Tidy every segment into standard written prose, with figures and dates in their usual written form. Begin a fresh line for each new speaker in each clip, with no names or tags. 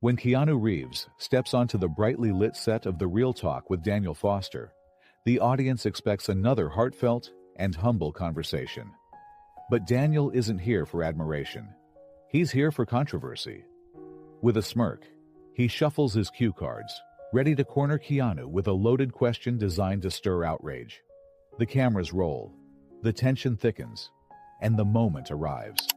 When Keanu Reeves steps onto the brightly lit set of The Real Talk with Daniel Foster, the audience expects another heartfelt and humble conversation. But Daniel isn't here for admiration. He's here for controversy. With a smirk, he shuffles his cue cards, ready to corner Keanu with a loaded question designed to stir outrage. The cameras roll, the tension thickens, and the moment arrives.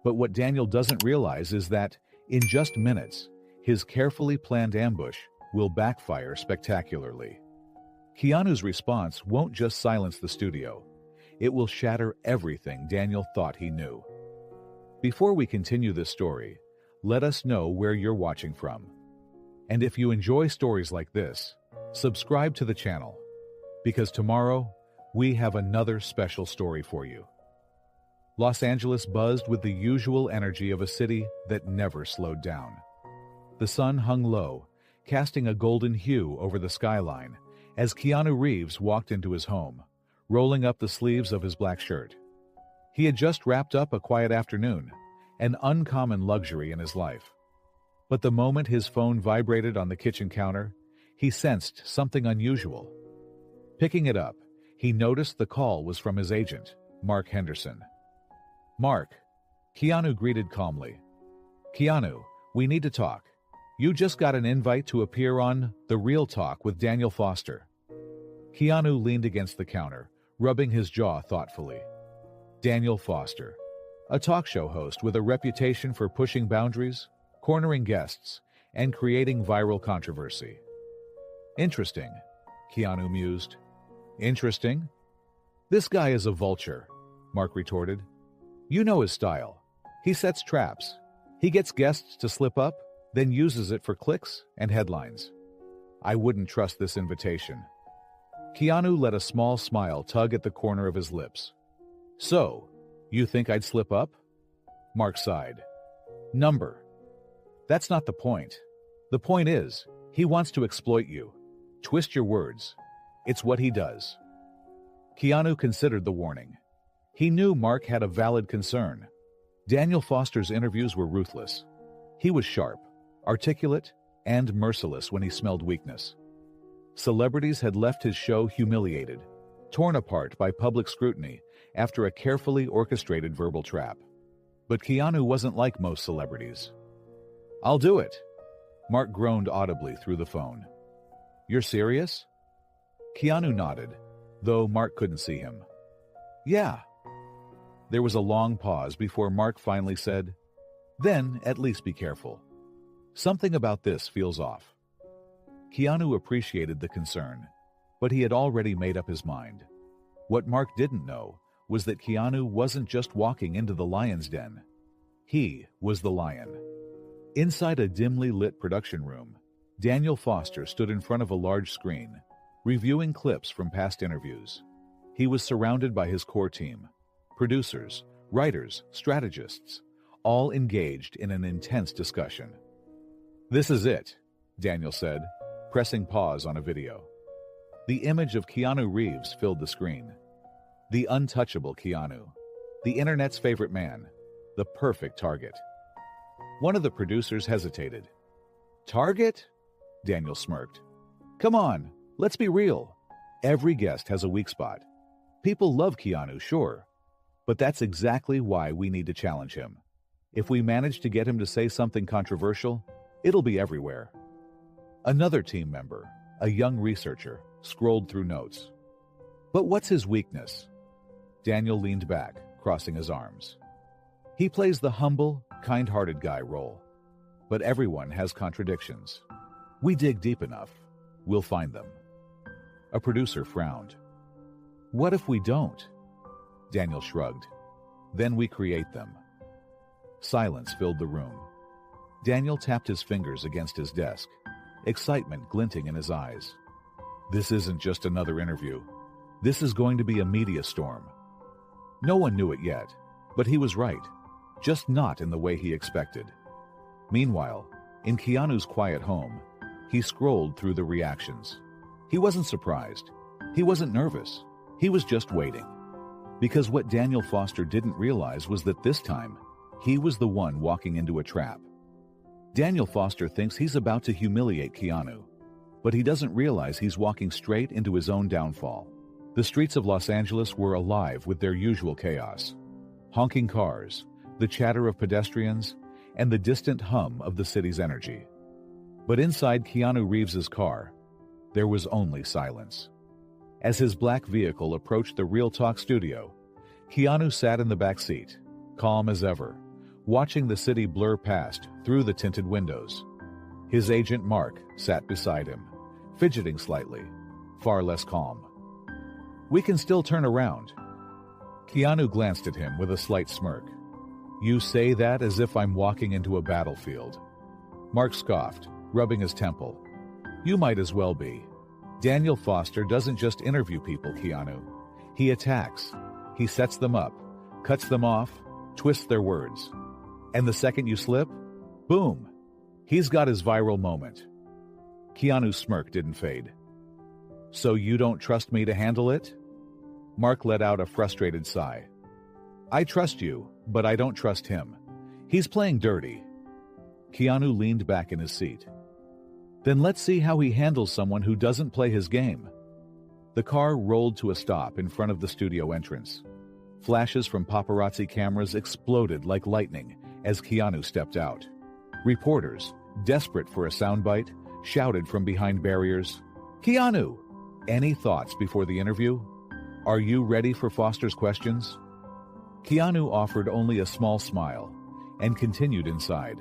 But what Daniel doesn't realize is that, in just minutes, his carefully planned ambush will backfire spectacularly. Keanu's response won't just silence the studio. It will shatter everything Daniel thought he knew. Before we continue this story, let us know where you're watching from. And if you enjoy stories like this, subscribe to the channel, because tomorrow we have another special story for you. Los Angeles buzzed with the usual energy of a city that never slowed down. The sun hung low, casting a golden hue over the skyline as Keanu Reeves walked into his home, rolling up the sleeves of his black shirt. He had just wrapped up a quiet afternoon, an uncommon luxury in his life. But the moment his phone vibrated on the kitchen counter, he sensed something unusual. Picking it up, he noticed the call was from his agent, Mark Henderson. "Mark," Keanu greeted calmly. "Keanu, we need to talk. You just got an invite to appear on The Real Talk with Daniel Foster." Keanu leaned against the counter, rubbing his jaw thoughtfully. Daniel Foster, a talk show host with a reputation for pushing boundaries, cornering guests, and creating viral controversy. "Interesting," Keanu mused. "Interesting? This guy is a vulture," Mark retorted. "You know his style. He sets traps. He gets guests to slip up, then uses it for clicks and headlines. I wouldn't trust this invitation." Keanu let a small smile tug at the corner of his lips. "So, you think I'd slip up?" Mark sighed. "Number. That's not the point. The point is, he wants to exploit you. Twist your words. It's what he does." Keanu considered the warning. He knew Mark had a valid concern. Daniel Foster's interviews were ruthless. He was sharp, articulate, and merciless when he smelled weakness. Celebrities had left his show humiliated, torn apart by public scrutiny after a carefully orchestrated verbal trap. But Keanu wasn't like most celebrities. "I'll do it," Mark groaned audibly through the phone. "You're serious?" Keanu nodded, though Mark couldn't see him. "Yeah." There was a long pause before Mark finally said, "Then at least be careful. Something about this feels off." Keanu appreciated the concern, but he had already made up his mind. What Mark didn't know was that Keanu wasn't just walking into the lion's den. He was the lion. Inside a dimly lit production room, Daniel Foster stood in front of a large screen, reviewing clips from past interviews. He was surrounded by his core team, producers, writers, strategists, all engaged in an intense discussion. "This is it," Daniel said, pressing pause on a video. The image of Keanu Reeves filled the screen. The untouchable Keanu, the internet's favorite man, the perfect target. One of the producers hesitated. "Target?" Daniel smirked. "Come on, let's be real. Every guest has a weak spot. People love Keanu, sure, but that's exactly why we need to challenge him. If we manage to get him to say something controversial, it'll be everywhere." Another team member, a young researcher, scrolled through notes. "But what's his weakness?" Daniel leaned back, crossing his arms. "He plays the humble, kind-hearted guy role. But everyone has contradictions. We dig deep enough, we'll find them." A producer frowned. "What if we don't?" Daniel shrugged. "Then we create them." Silence filled the room. Daniel tapped his fingers against his desk, excitement glinting in his eyes. This isn't just another interview. This is going to be a media storm. No one knew it yet, but he was right, just not in the way he expected. Meanwhile, in Keanu's quiet home, he scrolled through the reactions. He wasn't surprised. He wasn't nervous. He was just waiting. Because what Daniel Foster didn't realize was that this time, he was the one walking into a trap. Daniel Foster thinks he's about to humiliate Keanu, but he doesn't realize he's walking straight into his own downfall. The streets of Los Angeles were alive with their usual chaos. Honking cars, the chatter of pedestrians, and the distant hum of the city's energy. But inside Keanu Reeves's car, there was only silence. As his black vehicle approached the Real Talk studio, Keanu sat in the back seat, calm as ever, watching the city blur past through the tinted windows. His agent Mark sat beside him, fidgeting slightly, far less calm. "We can still turn around." Keanu glanced at him with a slight smirk. "You say that as if I'm walking into a battlefield." Mark scoffed, rubbing his temple. "You might as well be. Daniel Foster doesn't just interview people, Keanu. He attacks. He sets them up, cuts them off, twists their words. And the second you slip, boom, he's got his viral moment." Keanu's smirk didn't fade. "So you don't trust me to handle it?" Mark let out a frustrated sigh. "I trust you, but I don't trust him. He's playing dirty." Keanu leaned back in his seat. "Then let's see how he handles someone who doesn't play his game." The car rolled to a stop in front of the studio entrance. Flashes from paparazzi cameras exploded like lightning as Keanu stepped out. Reporters, desperate for a soundbite, shouted from behind barriers, "Keanu! Any thoughts before the interview? Are you ready for Foster's questions?" Keanu offered only a small smile and continued inside.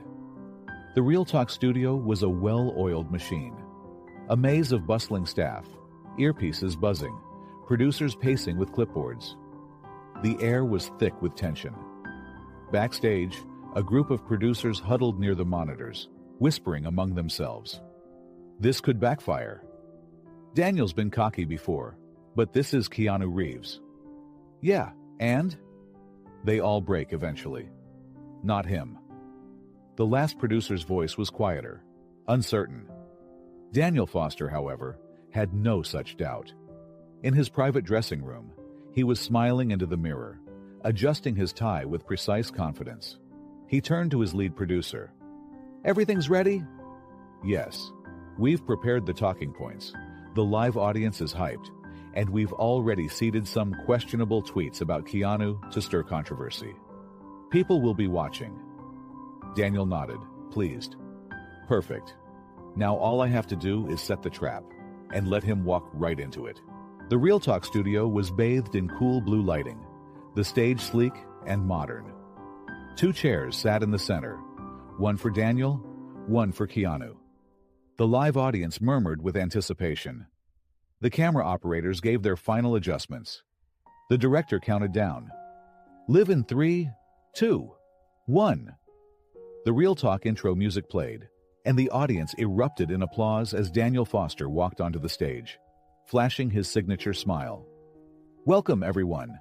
The Real Talk studio was a well-oiled machine. A maze of bustling staff, earpieces buzzing, producers pacing with clipboards. The air was thick with tension. Backstage, a group of producers huddled near the monitors, whispering among themselves. This could backfire. Daniel's been cocky before, but this is Keanu Reeves. Yeah, and? They all break eventually. Not him. The last producer's voice was quieter, uncertain. Daniel Foster, however, had no such doubt. In his private dressing room, he was smiling into the mirror, adjusting his tie with precise confidence. He turned to his lead producer. "Everything's ready?" "Yes. We've prepared the talking points. The live audience is hyped, and we've already seeded some questionable tweets about Keanu to stir controversy. People will be watching." Daniel nodded, pleased. "Perfect. Now all I have to do is set the trap and let him walk right into it." The Real Talk studio was bathed in cool blue lighting, the stage sleek and modern. 2 chairs sat in the center, one for Daniel, one for Keanu. The live audience murmured with anticipation. The camera operators gave their final adjustments. The director counted down. "Live in 3, 2, 1. The Real Talk intro music played, and the audience erupted in applause as Daniel Foster walked onto the stage, flashing his signature smile. "Welcome, everyone.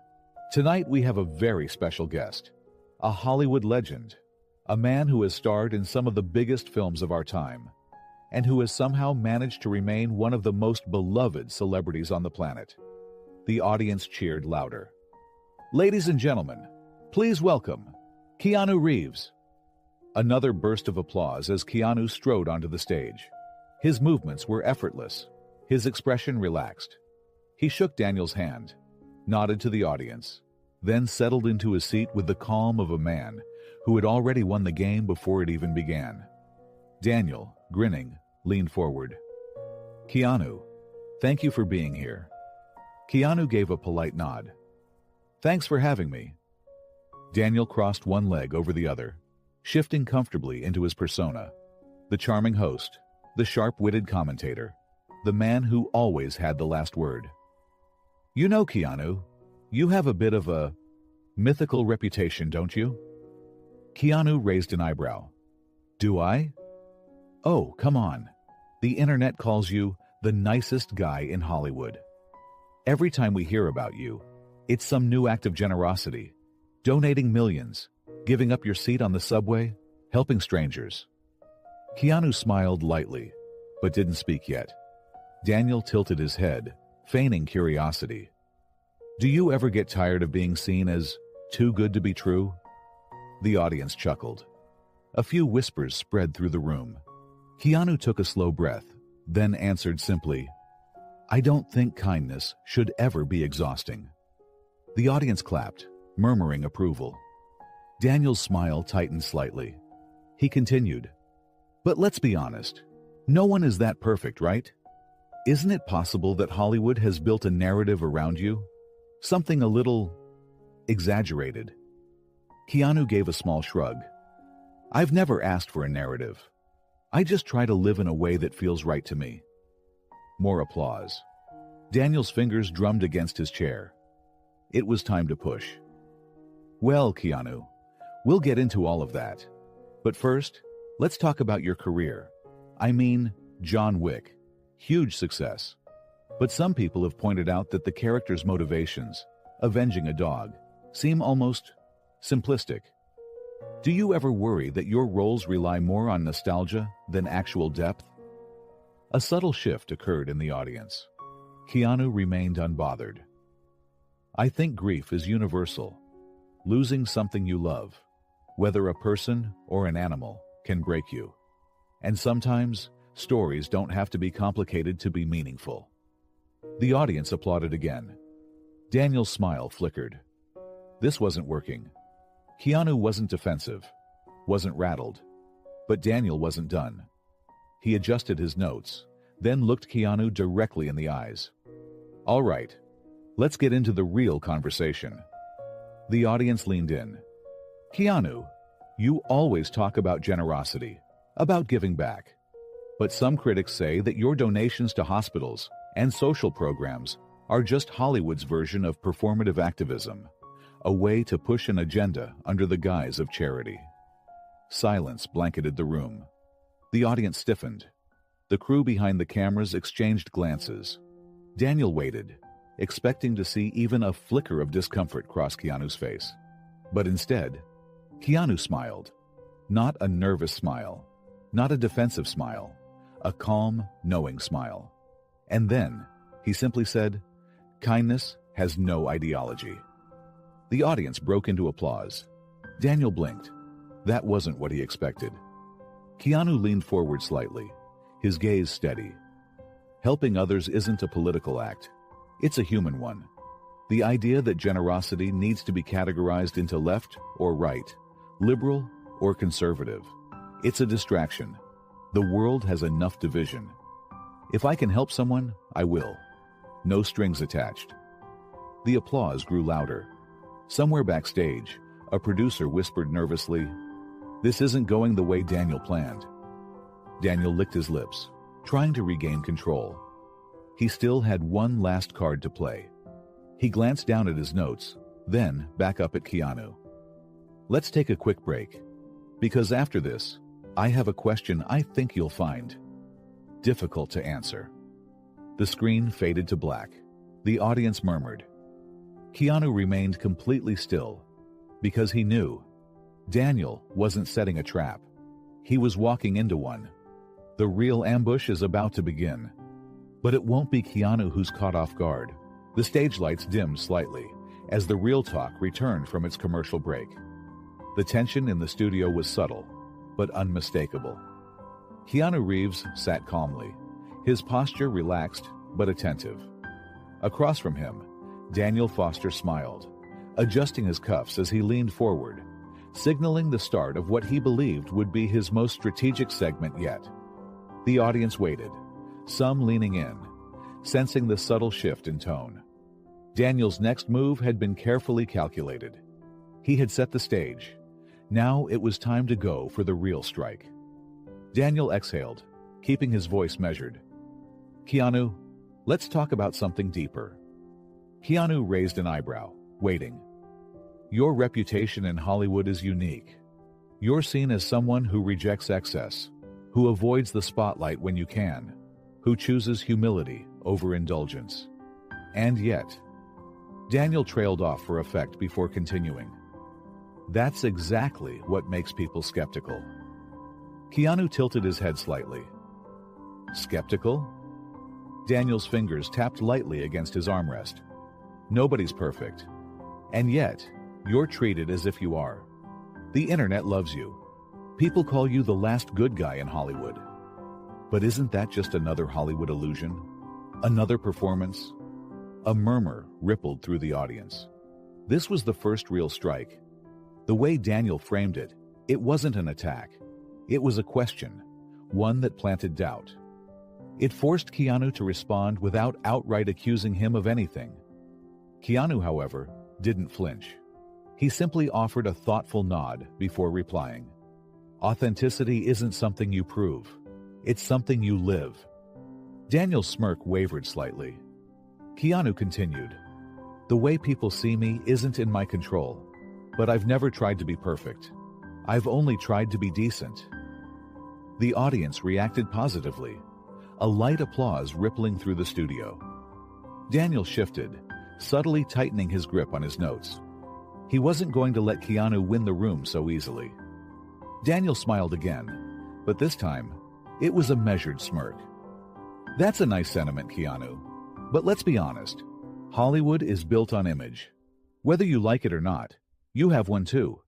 Tonight we have a very special guest, a Hollywood legend, a man who has starred in some of the biggest films of our time, and who has somehow managed to remain one of the most beloved celebrities on the planet." The audience cheered louder. "Ladies and gentlemen, please welcome Keanu Reeves." Another burst of applause as Keanu strode onto the stage. His movements were effortless, his expression relaxed. He shook Daniel's hand, nodded to the audience, then settled into his seat with the calm of a man who had already won the game before it even began. Daniel, grinning, leaned forward. "Keanu, thank you for being here." Keanu gave a polite nod. "Thanks for having me." Daniel crossed one leg over the other, shifting comfortably into his persona. The charming host, the sharp-witted commentator, the man who always had the last word. "You know, Keanu, you have a bit of a mythical reputation, don't you?" Keanu raised an eyebrow. "Do I?" "Oh, come on. The internet calls you the nicest guy in Hollywood. Every time we hear about you, it's some new act of generosity, donating millions, giving up your seat on the subway, helping strangers." Keanu smiled lightly, but didn't speak yet. Daniel tilted his head, feigning curiosity. "Do you ever get tired of being seen as too good to be true?" The audience chuckled. A few whispers spread through the room. Keanu took a slow breath, then answered simply, "I don't think kindness should ever be exhausting." The audience clapped, murmuring approval. Daniel's smile tightened slightly. He continued, "But let's be honest. No one is that perfect, right? Isn't it possible that Hollywood has built a narrative around you? Something a little exaggerated?" Keanu gave a small shrug. "I've never asked for a narrative. I just try to live in a way that feels right to me." More applause. Daniel's fingers drummed against his chair. It was time to push. "Well, Keanu, we'll get into all of that. But first, let's talk about your career. I mean, John Wick. Huge success. But some people have pointed out that the character's motivations, avenging a dog, seem almost simplistic. Do you ever worry that your roles rely more on nostalgia than actual depth?" A subtle shift occurred in the audience. Keanu remained unbothered. "I think grief is universal. Losing something you love, whether a person or an animal, can break you. And sometimes, stories don't have to be complicated to be meaningful." The audience applauded again. Daniel's smile flickered. This wasn't working. Keanu wasn't defensive, wasn't rattled. But Daniel wasn't done. He adjusted his notes, then looked Keanu directly in the eyes. "All right, let's get into the real conversation." The audience leaned in. "Keanu, you always talk about generosity, about giving back. But some critics say that your donations to hospitals and social programs are just Hollywood's version of performative activism, a way to push an agenda under the guise of charity." Silence blanketed the room. The audience stiffened. The crew behind the cameras exchanged glances. Daniel waited, expecting to see even a flicker of discomfort cross Keanu's face. But instead, Keanu smiled. Not a nervous smile, not a defensive smile, a calm, knowing smile. And then, he simply said, "Kindness has no ideology." The audience broke into applause. Daniel blinked. That wasn't what he expected. Keanu leaned forward slightly, his gaze steady. Helping others isn't a political act. It's a human one. The idea that generosity needs to be categorized into left or right, liberal or conservative, it's a distraction. The world has enough division. If I can help someone, I will. No strings attached. The applause grew louder. Somewhere backstage, a producer whispered nervously, "This isn't going the way Daniel planned." Daniel licked his lips, trying to regain control. He still had one last card to play. He glanced down at his notes, then back up at Keanu. "Let's take a quick break, because after this, I have a question I think you'll find difficult to answer." The screen faded to black. The audience murmured. Keanu remained completely still, because he knew Daniel wasn't setting a trap. He was walking into one. The real ambush is about to begin. But it won't be Keanu who's caught off guard. The stage lights dimmed slightly as the Real Talk returned from its commercial break. The tension in the studio was subtle, but unmistakable. Keanu Reeves sat calmly, his posture relaxed but attentive. Across from him, Daniel Foster smiled, adjusting his cuffs as he leaned forward, signaling the start of what he believed would be his most strategic segment yet. The audience waited, some leaning in, sensing the subtle shift in tone. Daniel's next move had been carefully calculated. He had set the stage. Now it was time to go for the real strike. Daniel exhaled, keeping his voice measured. "Keanu, let's talk about something deeper." Keanu raised an eyebrow, waiting. "Your reputation in Hollywood is unique. You're seen as someone who rejects excess, who avoids the spotlight when you can, who chooses humility over indulgence. And yet..." Daniel trailed off for effect before continuing. "That's exactly what makes people skeptical." Keanu tilted his head slightly. "Skeptical?" Daniel's fingers tapped lightly against his armrest. "Nobody's perfect. And yet, you're treated as if you are. The internet loves you. People call you the last good guy in Hollywood. But isn't that just another Hollywood illusion? Another performance? A murmur rippled through the audience. This was the first real strike. The way Daniel framed it, it wasn't an attack. It was a question, one that planted doubt. It forced Keanu to respond without outright accusing him of anything. Keanu, however, didn't flinch. He simply offered a thoughtful nod before replying. Authenticity isn't something you prove. It's something you live. Daniel's smirk wavered slightly. Keanu continued, "The way people see me isn't in my control, but I've never tried to be perfect. I've only tried to be decent." The audience reacted positively, a light applause rippling through the studio. Daniel shifted, subtly tightening his grip on his notes. He wasn't going to let Keanu win the room so easily. Daniel smiled again, but this time, it was a measured smirk. "That's a nice sentiment, Keanu. But let's be honest. Hollywood is built on image. Whether you like it or not, you have one too.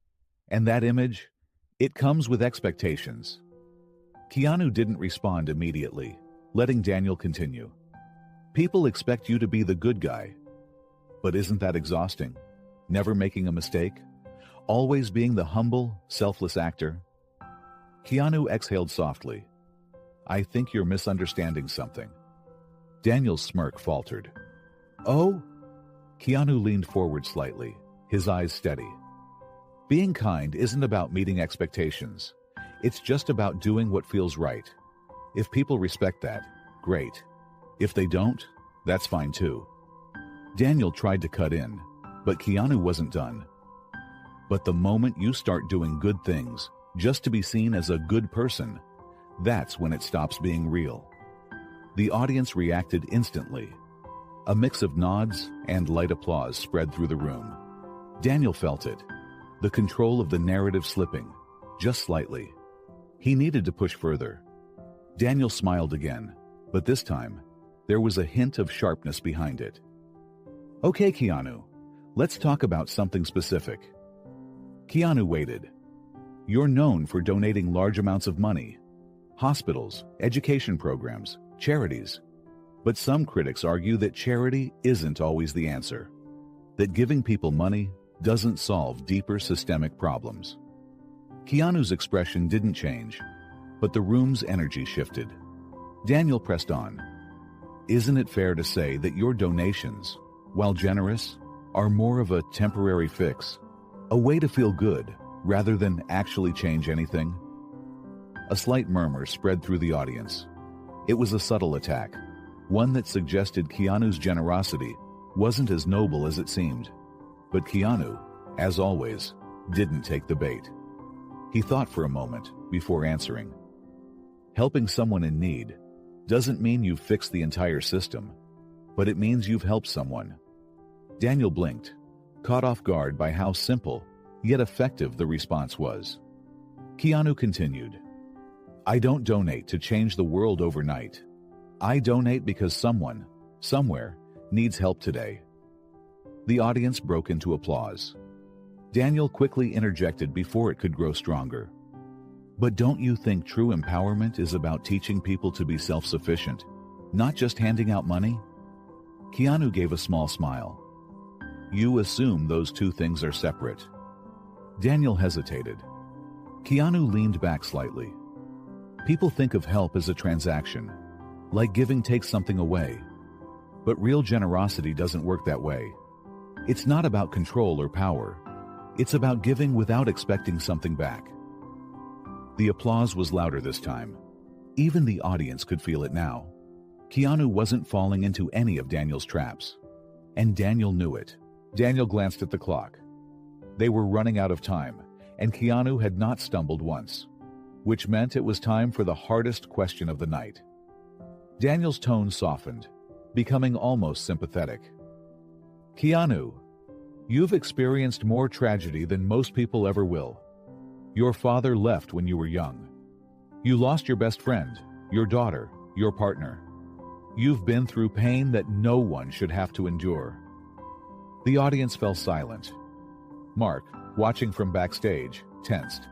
And that image, it comes with expectations." Keanu didn't respond immediately, letting Daniel continue. "People expect you to be the good guy. But isn't that exhausting? Never making a mistake? Always being the humble, selfless actor?" Keanu exhaled softly. "I think you're misunderstanding something." Daniel's smirk faltered. "Oh?" Keanu leaned forward slightly, his eyes steady. "Being kind isn't about meeting expectations. It's just about doing what feels right. If people respect that, great. If they don't, that's fine too." Daniel tried to cut in, but Keanu wasn't done. "But the moment you start doing good things just to be seen as a good person, that's when it stops being real." The audience reacted instantly. A mix of nods and light applause spread through the room. Daniel felt it, the control of the narrative slipping, just slightly. He needed to push further. Daniel smiled again, but this time, there was a hint of sharpness behind it. "Okay, Keanu, let's talk about something specific." Keanu waited. "You're known for donating large amounts of money. Hospitals, education programs, charities. But some critics argue that charity isn't always the answer. That giving people money doesn't solve deeper systemic problems." Keanu's expression didn't change, but the room's energy shifted. Daniel pressed on. "Isn't it fair to say that your donations, while generous, are more of a temporary fix, a way to feel good rather than actually change anything?" A slight murmur spread through the audience. It was a subtle attack, one that suggested Keanu's generosity wasn't as noble as it seemed. But Keanu, as always, didn't take the bait. He thought for a moment before answering. "Helping someone in need doesn't mean you've fixed the entire system, but it means you've helped someone." Daniel blinked, caught off guard by how simple, yet effective the response was. Keanu continued, "I don't donate to change the world overnight. I donate because someone, somewhere, needs help today." The audience broke into applause. Daniel quickly interjected before it could grow stronger. "But don't you think true empowerment is about teaching people to be self-sufficient, not just handing out money?" Keanu gave a small smile. "You assume those two things are separate." Daniel hesitated. Keanu leaned back slightly. "People think of help as a transaction, like giving takes something away. But real generosity doesn't work that way. It's not about control or power. It's about giving without expecting something back." The applause was louder this time. Even the audience could feel it now. Keanu wasn't falling into any of Daniel's traps. And Daniel knew it. Daniel glanced at the clock. They were running out of time, and Keanu had not stumbled once, which meant it was time for the hardest question of the night. Daniel's tone softened, becoming almost sympathetic. "Keanu, you've experienced more tragedy than most people ever will. Your father left when you were young. You lost your best friend, your daughter, your partner. You've been through pain that no one should have to endure." The audience fell silent. Mark, watching from backstage, tensed.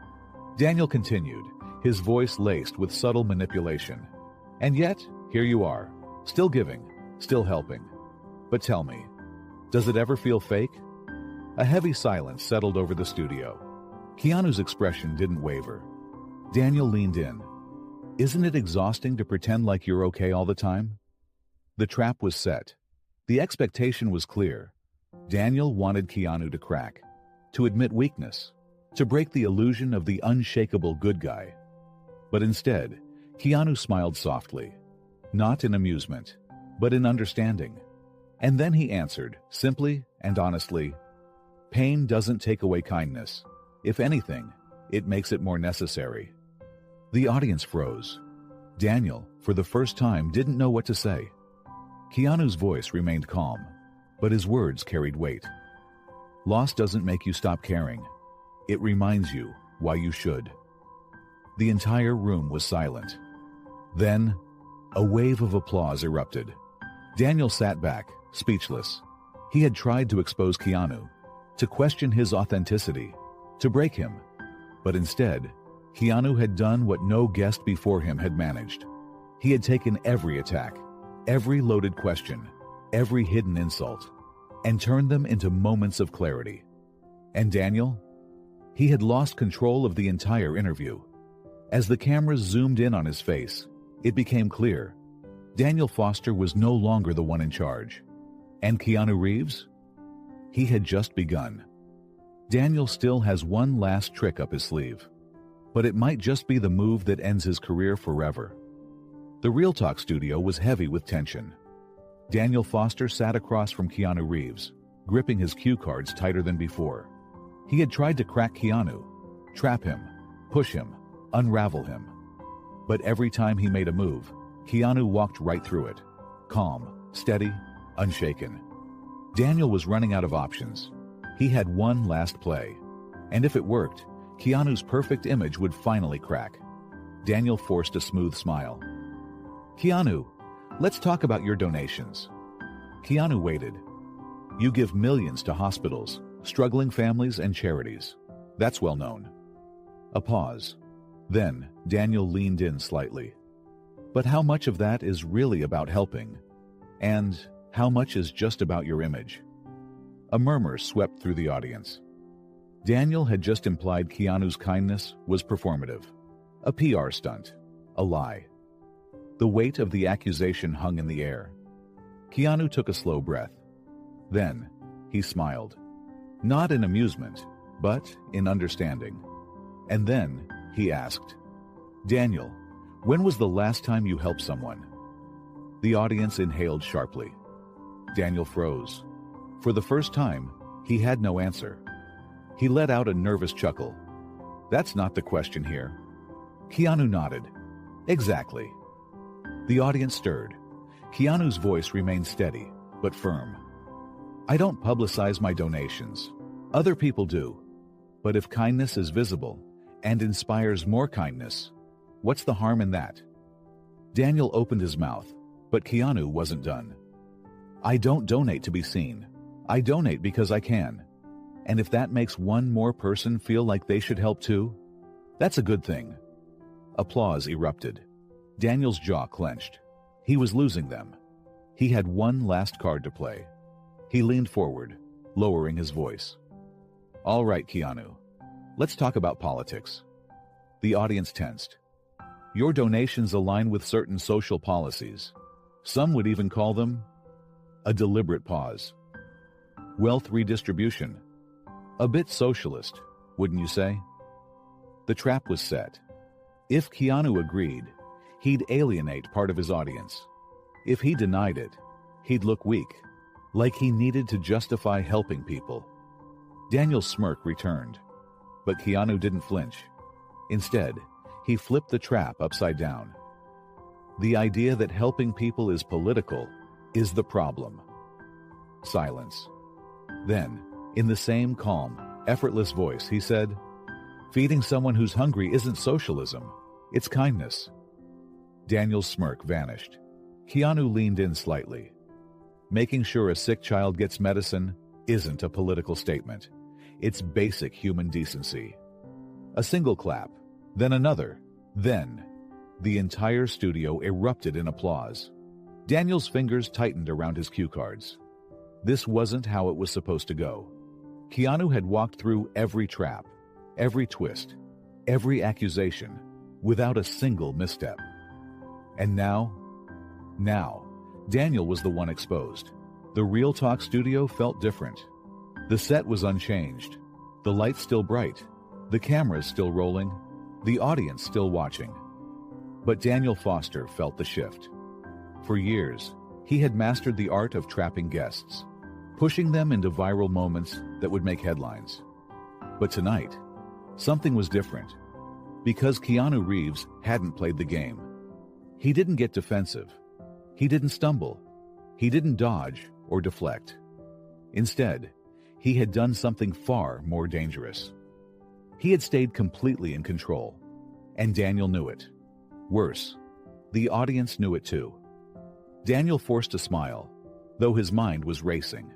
Daniel continued, his voice laced with subtle manipulation. And yet, here you are, still giving, still helping. But tell me, does it ever feel fake? A heavy silence settled over the studio. Keanu's expression didn't waver. Daniel leaned in. Isn't it exhausting to pretend like you're okay all the time? The trap was set. The expectation was clear. Daniel wanted Keanu to crack, to admit weakness, to break the illusion of the unshakable good guy. But instead, Keanu smiled softly, not in amusement, but in understanding. And then he answered, simply and honestly, pain doesn't take away kindness. If anything, it makes it more necessary. The audience froze. Daniel, for the first time, didn't know what to say. Keanu's voice remained calm, but his words carried weight. Loss doesn't make you stop caring. It reminds you why you should. The entire room was silent. Then, a wave of applause erupted. Daniel sat back, speechless. He had tried to expose Keanu, to question his authenticity, to break him. But instead, Keanu had done what no guest before him had managed. He had taken every attack, every loaded question, every hidden insult, and turned them into moments of clarity. And Daniel? He had lost control of the entire interview. As the cameras zoomed in on his face, it became clear. Daniel Foster was no longer the one in charge. And Keanu Reeves? He had just begun. Daniel still has one last trick up his sleeve. But it might just be the move that ends his career forever. The Real Talk studio was heavy with tension. Daniel Foster sat across from Keanu Reeves, gripping his cue cards tighter than before. He had tried to crack Keanu, trap him, push him, unravel him. But every time he made a move, Keanu walked right through it, calm, steady, unshaken. Daniel was running out of options. He had one last play. And if it worked, Keanu's perfect image would finally crack. Daniel forced a smooth smile. Keanu, let's talk about your donations. Keanu waited. You give millions to hospitals, struggling families, and charities. That's well known. A pause. Then, Daniel leaned in slightly. But how much of that is really about helping? And how much is just about your image? A murmur swept through the audience. Daniel had just implied Keanu's kindness was performative, a PR stunt, a lie. The weight of the accusation hung in the air. Keanu took a slow breath. Then, he smiled. Not in amusement, but in understanding. And then, he asked, Daniel, when was the last time you helped someone? The audience inhaled sharply. Daniel froze. For the first time, he had no answer. He let out a nervous chuckle. That's not the question here. Keanu nodded. Exactly. The audience stirred. Keanu's voice remained steady, but firm. I don't publicize my donations. Other people do. But if kindness is visible and inspires more kindness, what's the harm in that? Daniel opened his mouth, but Keanu wasn't done. I don't donate to be seen. I donate because I can. And if that makes one more person feel like they should help too, that's a good thing. Applause erupted. Daniel's jaw clenched. He was losing them. He had one last card to play. He leaned forward, lowering his voice. All right, Keanu. Let's talk about politics. The audience tensed. Your donations align with certain social policies. Some would even call them a deliberate pause. Wealth redistribution. A bit socialist, wouldn't you say? The trap was set. If Keanu agreed, he'd alienate part of his audience. If he denied it, he'd look weak, like he needed to justify helping people. Daniel's smirk returned, but Keanu didn't flinch. Instead, he flipped the trap upside down. The idea that helping people is political is the problem. Silence. Then, in the same calm, effortless voice, he said, feeding someone who's hungry isn't socialism, it's kindness. Daniel's smirk vanished. Keanu leaned in slightly. Making sure a sick child gets medicine isn't a political statement. It's basic human decency. A single clap, Then another. Then, the entire studio erupted in applause. Daniel's fingers tightened around his cue cards. This wasn't how it was supposed to go. Keanu had walked through every trap, every twist, every accusation, without a single misstep. And now, Daniel was the one exposed. The Real Talk studio felt different. The set was unchanged. The lights still bright. The cameras still rolling. The audience still watching. But Daniel Foster felt the shift. For years, he had mastered the art of trapping guests, pushing them into viral moments that would make headlines. But tonight, something was different. Because Keanu Reeves hadn't played the game. He didn't get defensive. He didn't stumble. He didn't dodge or deflect. Instead, he had done something far more dangerous. He had stayed completely in control, and Daniel knew it. Worse, the audience knew it too. Daniel forced a smile, though his mind was racing.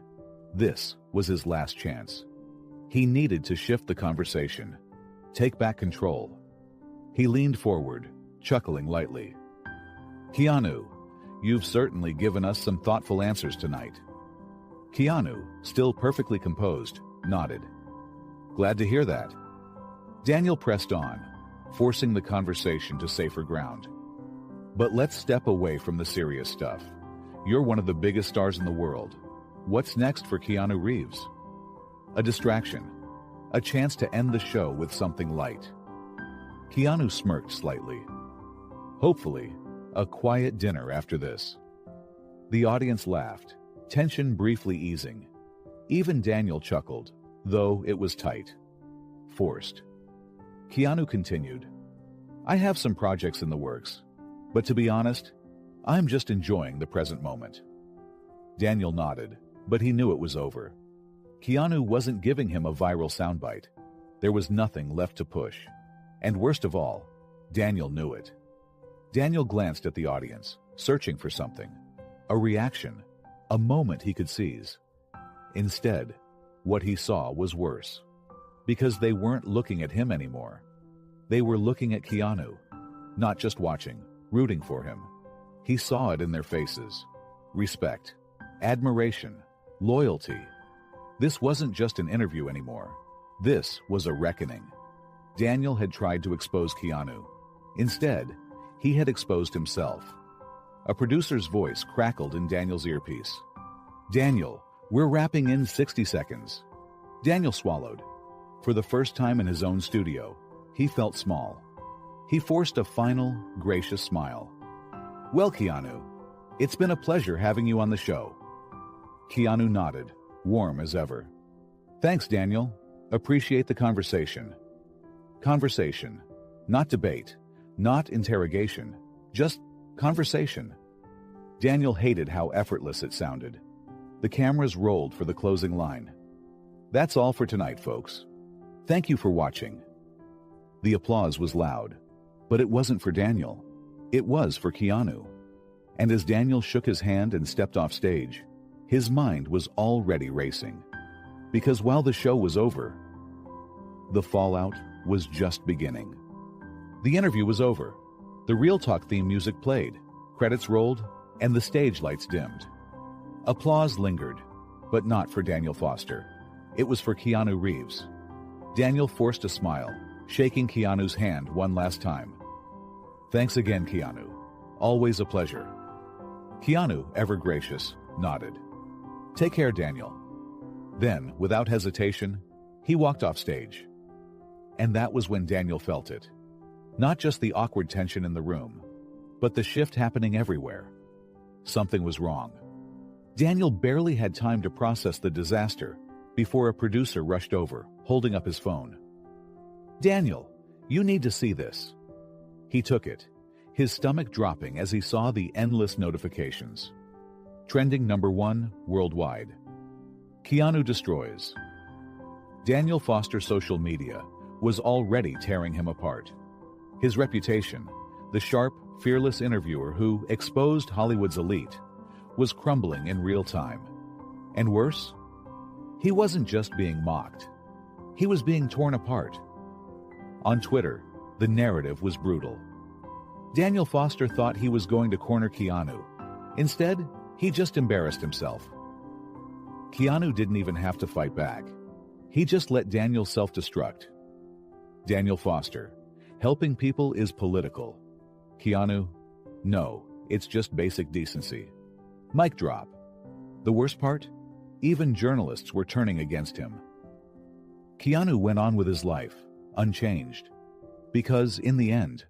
This was his last chance. He needed to shift the conversation, take back control. He leaned forward, chuckling lightly. "Keanu, you've certainly given us some thoughtful answers tonight." Keanu, still perfectly composed, nodded. "Glad to hear that." Daniel pressed on, forcing the conversation to safer ground. "But let's step away from the serious stuff. You're one of the biggest stars in the world. What's next for Keanu Reeves?" A distraction. A chance to end the show with something light. Keanu smirked slightly. "Hopefully, a quiet dinner after this." The audience laughed, tension briefly easing. Even Daniel chuckled, though it was tight. Forced. Keanu continued, "I have some projects in the works, but to be honest, I'm just enjoying the present moment." Daniel nodded, but he knew it was over. Keanu wasn't giving him a viral soundbite. There was nothing left to push. And worst of all, Daniel knew it. Daniel glanced at the audience, searching for something. A reaction. A moment he could seize. Instead, what he saw was worse. Because they weren't looking at him anymore. They were looking at Keanu. Not just watching, rooting for him. He saw it in their faces. Respect. Admiration. Loyalty. This wasn't just an interview anymore. This was a reckoning. Daniel had tried to expose Keanu. Instead, he had exposed himself. A producer's voice crackled in Daniel's earpiece. "Daniel, we're wrapping in 60 seconds. Daniel swallowed. For the first time in his own studio, he felt small. He forced a final, gracious smile. "Well, Keanu, it's been a pleasure having you on the show." Keanu nodded, warm as ever. "Thanks, Daniel. Appreciate the conversation." Conversation. Not debate. Not interrogation. Just conversation. Daniel hated how effortless it sounded. The cameras rolled for the closing line. "That's all for tonight, folks. Thank you for watching." The applause was loud, but it wasn't for Daniel. It was for Keanu. And as Daniel shook his hand and stepped off stage, his mind was already racing. Because while the show was over, the fallout was just beginning. The interview was over. The Real Talk theme music played, credits rolled, and the stage lights dimmed. Applause lingered, but not for Daniel Foster. It was for Keanu Reeves. Daniel forced a smile, shaking Keanu's hand one last time. "Thanks again, Keanu. Always a pleasure." Keanu, ever gracious, nodded. "Take care, Daniel." Then, without hesitation, he walked off stage. And that was when Daniel felt it. Not just the awkward tension in the room, but the shift happening everywhere. Something was wrong. Daniel barely had time to process the disaster before a producer rushed over, holding up his phone. "Daniel, you need to see this." He took it, his stomach dropping as he saw the endless notifications. Trending #1 worldwide. Keanu destroys. Daniel Foster's social media was already tearing him apart. His reputation, the sharp, fearless interviewer who exposed Hollywood's elite, was crumbling in real time. And worse, he wasn't just being mocked. He was being torn apart. On Twitter, The narrative was brutal. Daniel Foster thought he was going to corner Keanu. Instead, he just embarrassed himself. Keanu didn't even have to fight back. He just let Daniel self-destruct. Daniel Foster: helping people is political. Keanu: no, it's just basic decency. Mic drop. The worst part? Even journalists were turning against him. Keanu went on with his life, unchanged. Because, in the end,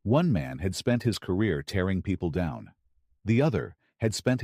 one man had spent his career tearing people down. The other had spent his